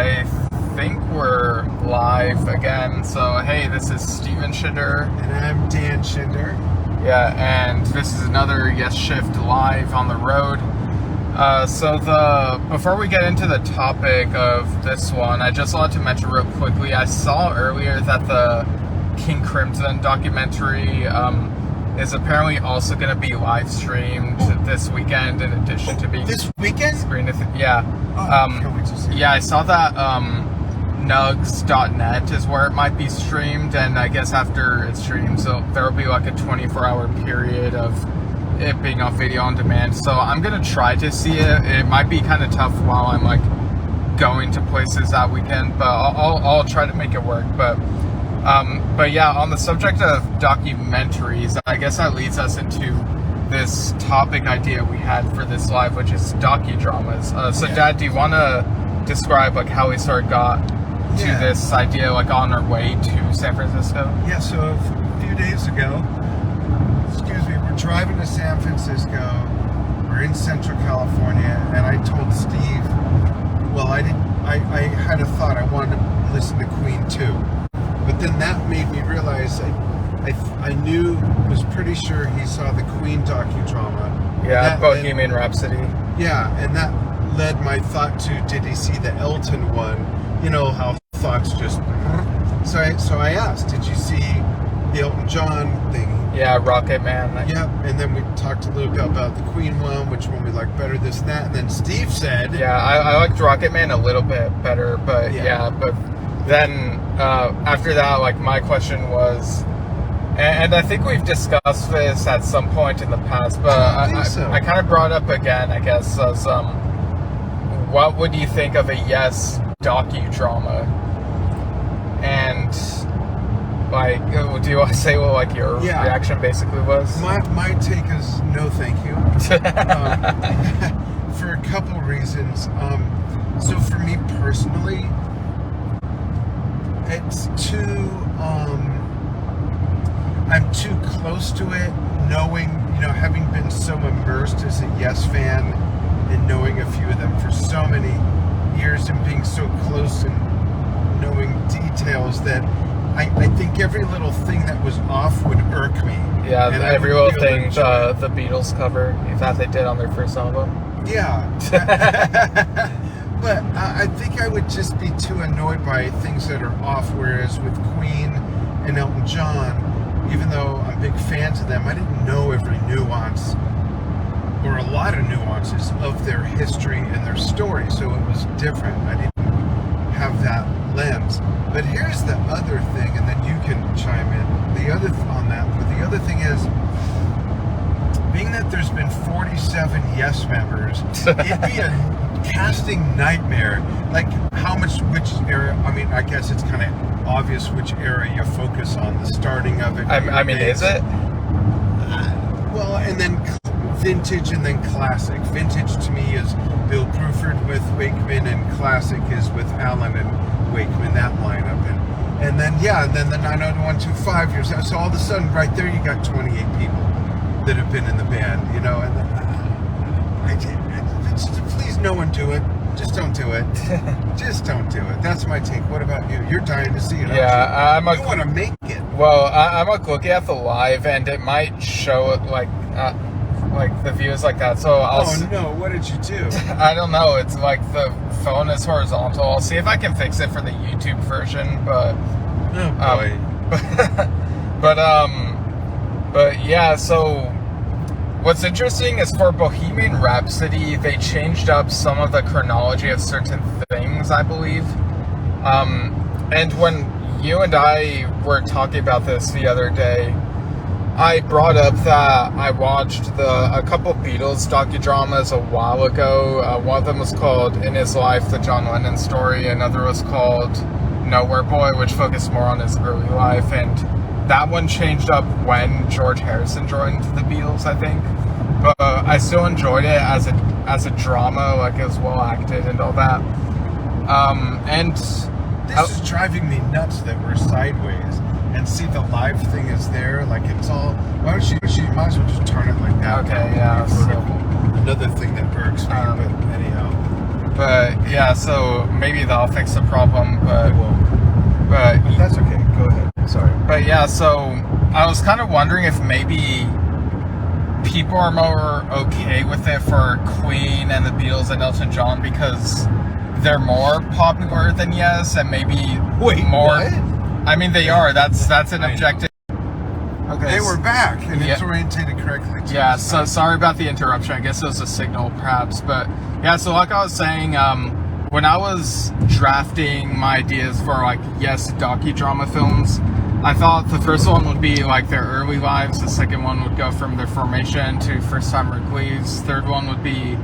I think we're live again. So, hey, this is Steven Schinder. And I'm Dan Schinder. Yeah, and this is another Yesshift live on the road. Before we get into the topic of this one, I just wanted to mention real quickly, I saw earlier that the King Crimson documentary is apparently also going to be live streamed this weekend in addition to being this weekend? screened. Yeah. Can't wait to see I saw that nugs.net is where it might be streamed, and I guess after it's streamed, so there will be like a 24-hour period of it being on video on demand. So I'm gonna try to see it. It might be kind of tough while I'm like going to places that weekend, but I'll try to make it work. But yeah, on the subject of documentaries, I guess that leads us into this topic idea we had for this live, which is docudramas. Dad, do you want to describe like how we sort of got to this idea, like on our way to San Francisco? Yeah, so a few days ago, we're driving to San Francisco. We're in Central California, and I told Steve, well, I had a thought. I wanted to listen to Queen too, but then that made me realize I was pretty sure he saw the Queen docudrama. Yeah, Bohemian Rhapsody. Yeah, and that led my thought to, did he see the Elton one? You know how thoughts just... So I asked, did you see the Elton John thing? Yeah, Rocket Man. Yep, and then we talked a little bit about the Queen one, which one we like better, this and that, and then Steve said... Yeah, I liked Rocket Man a little bit better, but but then after that, like, my question was... And I think we've discussed this at some point in the past, but I kind of brought up again, I guess, as what would you think of a Yes docudrama? And like, do you want to say what like your reaction basically was? My take is no, thank you. For a couple reasons. So for me personally, it's too. I'm too close to it, knowing, having been so immersed as a Yes fan and knowing a few of them for so many years and being so close and knowing details that I think every little thing that was off would irk me. Yeah, and every little thing the Beatles cover that they did on their first album. Yeah. But I think I would just be too annoyed by things that are off, whereas with Queen and Elton John, even though I'm big fans of them, I didn't know every nuance or a lot of nuances of their history and their story, so it was different. I didn't have that lens. But here's the other thing, and then you can chime in on that. But the other thing is, being that there's been 47 Yes members, it'd be a casting nightmare. Like, which era? I mean, I guess it's kind of obvious which era you focus on, the starting of it. I mean, is it? Well, and then vintage and then classic. Vintage to me is Bill Bruford with Wakeman, and classic is with Allen and Wakeman, that lineup. And then the 90125 years. So all of a sudden, right there, you got 28 people that have been in the band, and please, no one do it. Just don't do it. Just don't do it. That's my take. What about you? You're dying to see it. Yeah, you want to make it. Well, I'm like looking at the live, and it might show like the views like that. So no! What did you do? I don't know. It's like the phone is horizontal. I'll see if I can fix it for the YouTube version. But but yeah. So what's interesting is for Bohemian Rhapsody, they changed up some of the chronology of certain things, I believe. And when you and I were talking about this the other day, I brought up that I watched a couple Beatles docudramas a while ago. One of them was called In His Life, the John Lennon story. Another was called Nowhere Boy, which focused more on his early life. And that one changed up when George Harrison joined the Beatles, I think. But I still enjoyed it as a drama, like it was well acted and all that. And this is driving me nuts that we're sideways and see the live thing is there. Like, it's all... Why don't you might as well just turn it like that. Okay, yeah. So, another thing that irks me, but anyhow. But yeah, so maybe that'll fix the problem. But It won't. but But that's okay. Go ahead. Sorry. But yeah, so I was kind of wondering if maybe people are more okay with it for Queen and the Beatles and Elton John because they're more popular than Yes, and maybe more. What? I mean, they are. That's an I know. objective. Okay. They were back, and Yeah. it's orientated correctly. Too. Yeah, so sorry about the interruption. I guess it was a signal, perhaps. But yeah, so like I was saying, when I was drafting my ideas for like Yes docudrama films, I thought the first one would be like their early lives. The second one would go from their formation to first time release. Third one would be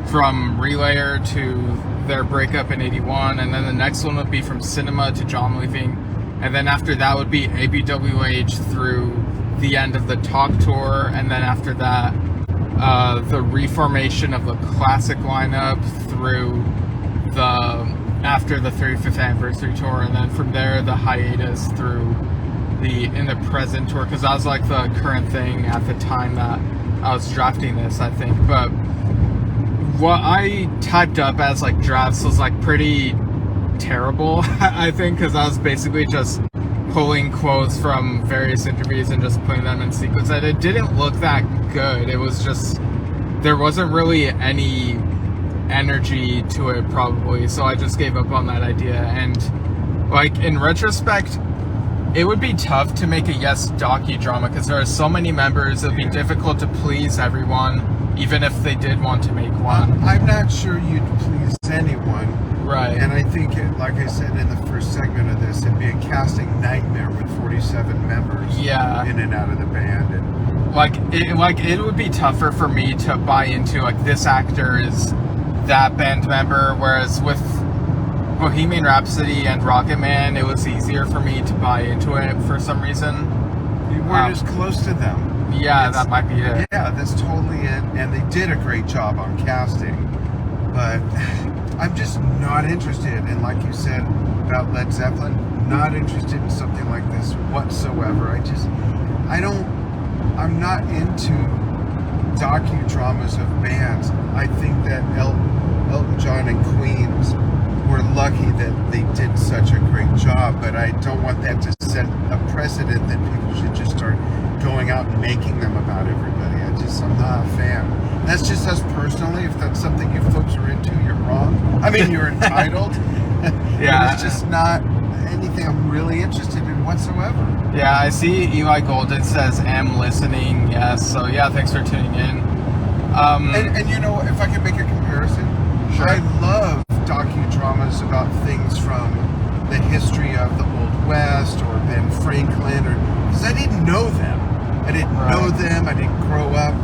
from Relayer to their breakup in '81, and then the next one would be from Cinema to John leaving, and then after that would be ABWH through the end of the Talk Tour, and then after that, the reformation of the classic lineup through after the 35th anniversary tour, and then from there the hiatus through the in the present tour, because that was like the current thing at the time that I was drafting this, I think. But what I typed up as like drafts was like pretty terrible, I think, because I was basically just pulling quotes from various interviews and just putting them in sequence, and it didn't look that good. It was just, there wasn't really any energy to it, probably, so I just gave up on that idea. And like in retrospect, it would be tough to make a Yes docudrama because there are so many members. It would be difficult to please everyone, even if they did want to make one. I'm not sure you'd please anyone. Right. And I think, like I said in the first segment of this, it'd be a casting nightmare with 47 members Yeah. in and out of the band. And it would be tougher for me to buy into like this actor is that band member, whereas with Bohemian Rhapsody and Rocket Man, it was easier for me to buy into it for some reason. you weren't as close to them. Yeah, It's- that might be it. Yeah, that's totally it. And they did a great job on casting. But I'm just not interested. And like you said about Led Zeppelin, not interested in something like this whatsoever. I'm not into docudramas of bands. I think that Elton John and Queen's were lucky that they did such a great job, but I don't want that to set a precedent that people should just start going out and making them about everybody. I'm not a fan. That's just us personally. If that's something you folks are into, you're wrong. I mean, you're entitled. Yeah. It's just not anything I'm really interested in whatsoever. Yeah, I see Eli Golden says, "Am listening." Yes, so yeah, thanks for tuning in. And you know, if I can make a comparison, Sure. I love docudramas about things from the history of the Old West or Ben Franklin, or because I didn't know them. I didn't know them. I didn't grow up,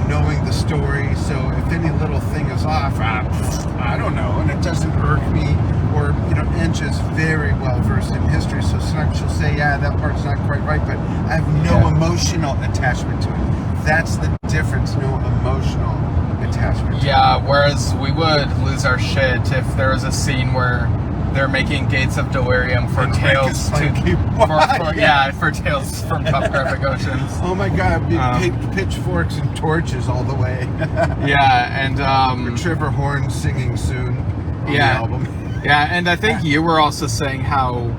knowing the story. So if any little thing is off, I don't know, and it doesn't irk me. Or Angel's very well versed in history, so sometimes she'll say, "Yeah, that part's not quite right," but I have no emotional attachment to it. That's the difference. No emotional attachment. to Yeah, whereas we would lose our shit if there was a scene where they're making Gates of Delirium for And Tales Rick is playing keyboard. for Tales from Topographic Oceans. Oh my God! Big pitchforks and torches all the way. Yeah, and Trevor Horn singing soon on Yeah. the album. yeah, and I think you were also saying how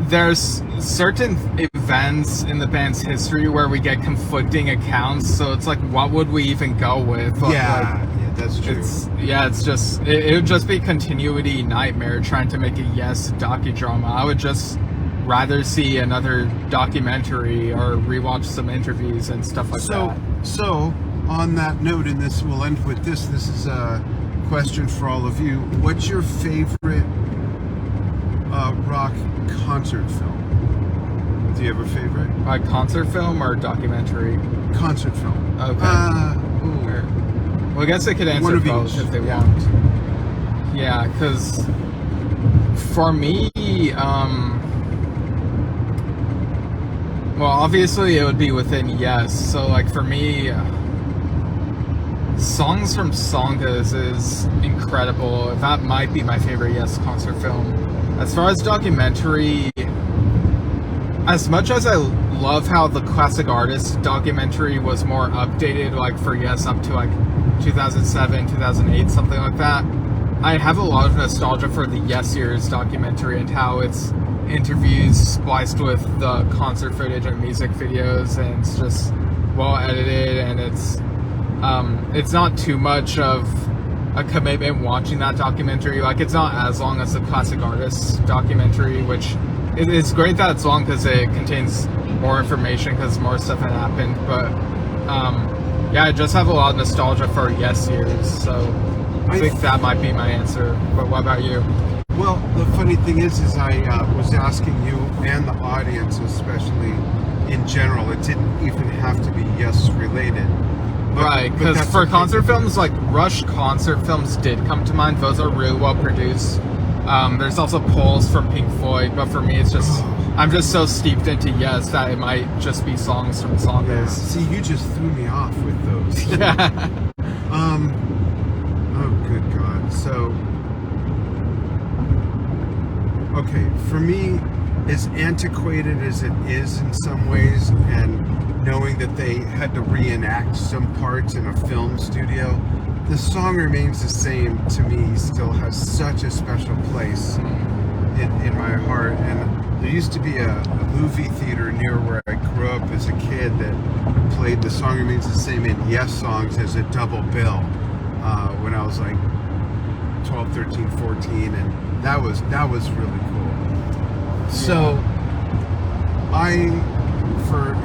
there's certain events in the band's history where we get conflicting accounts, so it's like, what would we even go with? Yeah, that's true. It would just be continuity nightmare trying to make a Yes docudrama. I would just rather see another documentary or rewatch some interviews and stuff like that. So, on that note, and this will end with this. This is a question for all of you. What's your favorite rock concert film? Do you have a favorite? Like concert film or documentary? Concert film. Okay. Well, I guess they could One answer of both each, if they yeah. want. Yeah, because for me, well, obviously it would be within Yes. So, like, for me, Songs from Songas is incredible. That might be my favorite Yes concert film. As far as documentary, as much as I love how the Classic Artist documentary was more updated, like for Yes up to like 2007, 2008, something like that, I have a lot of nostalgia for the Yes Years documentary and how it's interviews spliced with the concert footage and music videos, and it's just well edited, and it's not too much of a commitment watching that documentary. Like, it's not as long as the Classic Artists documentary, which it's great that it's long because it contains more information because more stuff had happened. But yeah, I just have a lot of nostalgia for Yes Years, so I think that might be my answer. But what about you? Well, the funny thing is I was asking you and the audience, especially in general. It didn't even have to be Yes related. Right, because for concert films, like Rush concert films did come to mind. Those are really well produced. There's also polls from Pink Floyd, but for me, it's just I'm just so steeped into Yes that it might just be songs from songs. Yeah. See, you just threw me off with those. Yeah. Oh, good God. So, okay, for me, as antiquated as it is in some ways, and knowing that they had to reenact some parts in a film studio, the song remains the same to me. Still has such a special place in my heart. And there used to be a movie theater near where I grew up as a kid that played The Song Remains the Same and Yes songs as a double bill when I was like 12, 13, 14, and that was really cool. So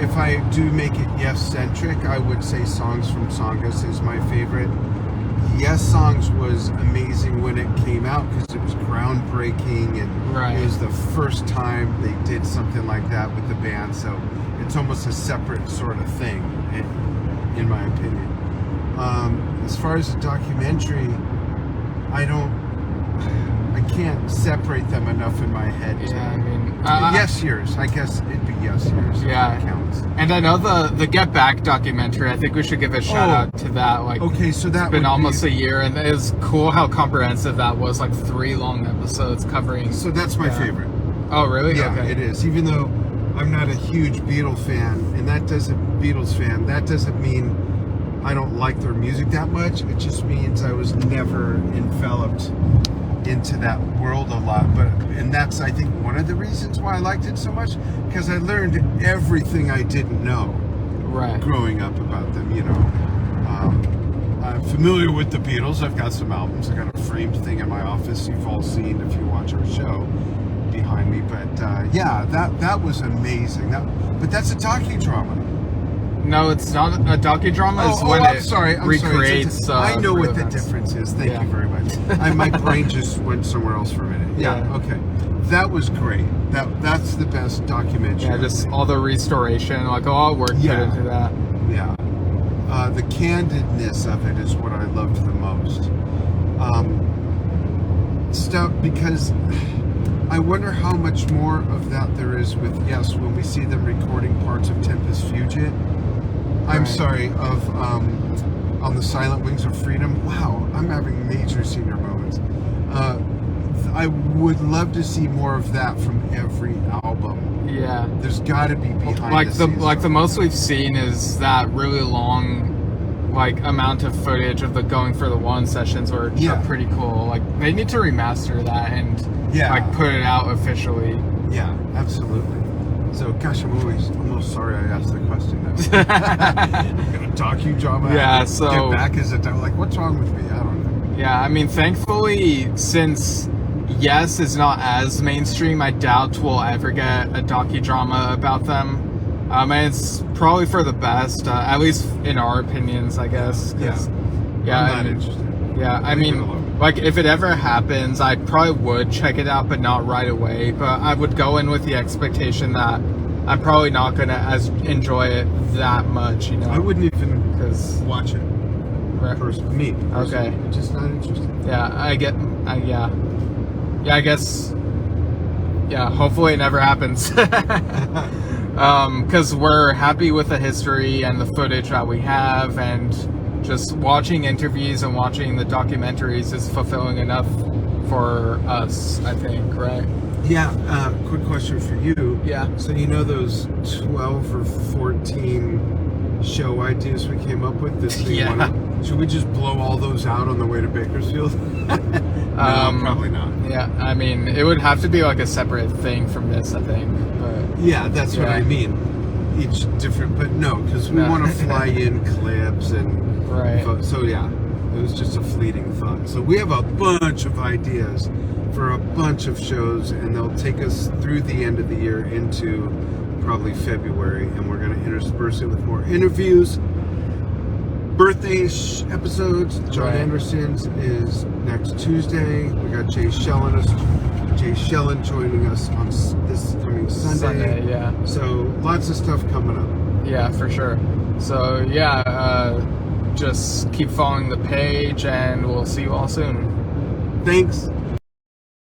if I do make it Yes-centric, I would say Songs from Songus is my favorite. Yes Songs was amazing when it came out because it was groundbreaking, and it was the first time they did something like that with the band, so it's almost a separate sort of thing, in my opinion. As far as the documentary, I can't separate them enough in my head. Yeah, I mean, Yes Years. I guess it'd be Yes Years. Yeah, that counts. And I know the Get Back documentary. I think we should give a shout out to that. Like, okay, so that it's been almost a year, and it was cool how comprehensive that was. Like 3 long episodes covering. So that's my favorite. Oh, really? Yeah, okay. It is. Even though I'm not a huge Beatles fan, and that doesn't mean I don't like their music that much. It just means I was never enveloped into that world a lot, and that's, I think, one of the reasons why I liked it so much, because I learned everything I didn't know growing up about them. I'm familiar with the Beatles. I've got some albums. I got a framed thing in my office you've all seen if you watch our show behind me. But yeah, that was amazing. But that's a docudrama. No, it's not a docudrama. It's when it recreates. I know what the events. difference is. Thank you very much. My brain just went somewhere else for a minute. Yeah. Okay. That was great. That's the best documentary. Yeah, just all the restoration, like a lot of work put into that. Yeah. The candidness of it is what I loved the most. Stuff, because I wonder how much more of that there is with Yes when we see them recording parts of Tempest Fugit. I'm sorry, of On the Silent Wings of Freedom. Wow, I'm having major senior moments. I would love to see more of that from every album. Yeah, there's got to be behind the scenes. The most we've seen is that really long, amount of footage of the Going for the One sessions, were pretty cool. Like, they need to remaster that and put it out officially. Yeah, absolutely. So, gosh, I'm almost sorry I asked the question now. Gonna docudrama. Yeah, so Get Back is like, what's wrong with me? I don't know. Yeah, I mean, thankfully, since Yes is not as mainstream, I doubt we'll ever get a docudrama about them. And it's probably for the best, at least in our opinions, I guess. Yeah, I'm not interested. Yeah, I mean, if it ever happens, I probably would check it out, but not right away. But I would go in with the expectation that I'm probably not going to enjoy it that much, I wouldn't even watch it. Me. Okay. I'm just not interested. Yeah, I get, yeah, I guess, hopefully it never happens. Because we're happy with the history and the footage that we have, and just watching interviews and watching the documentaries is fulfilling enough for us, I think, right? Yeah, quick question for you. Yeah. So those 12 or 14 show ideas we came up with this thing? Should we just blow all those out on the way to Bakersfield? No, probably not. Yeah, I mean, it would have to be like a separate thing from this, I think. But Yeah, that's what Yeah. I mean. Each different, but no, because we No. want to fly in clips and Right. so yeah, it was just a fleeting thought. So we have a bunch of ideas for a bunch of shows, and they'll take us through the end of the year into probably February, and we're going to intersperse it with more interviews, birthday episodes. John Right. Anderson's is next Tuesday. We got Jay Shellen joining us on this coming Sunday. Yeah. So lots of stuff coming up. Yeah, for sure. So yeah, just keep following the page, and we'll see you all soon. Thanks.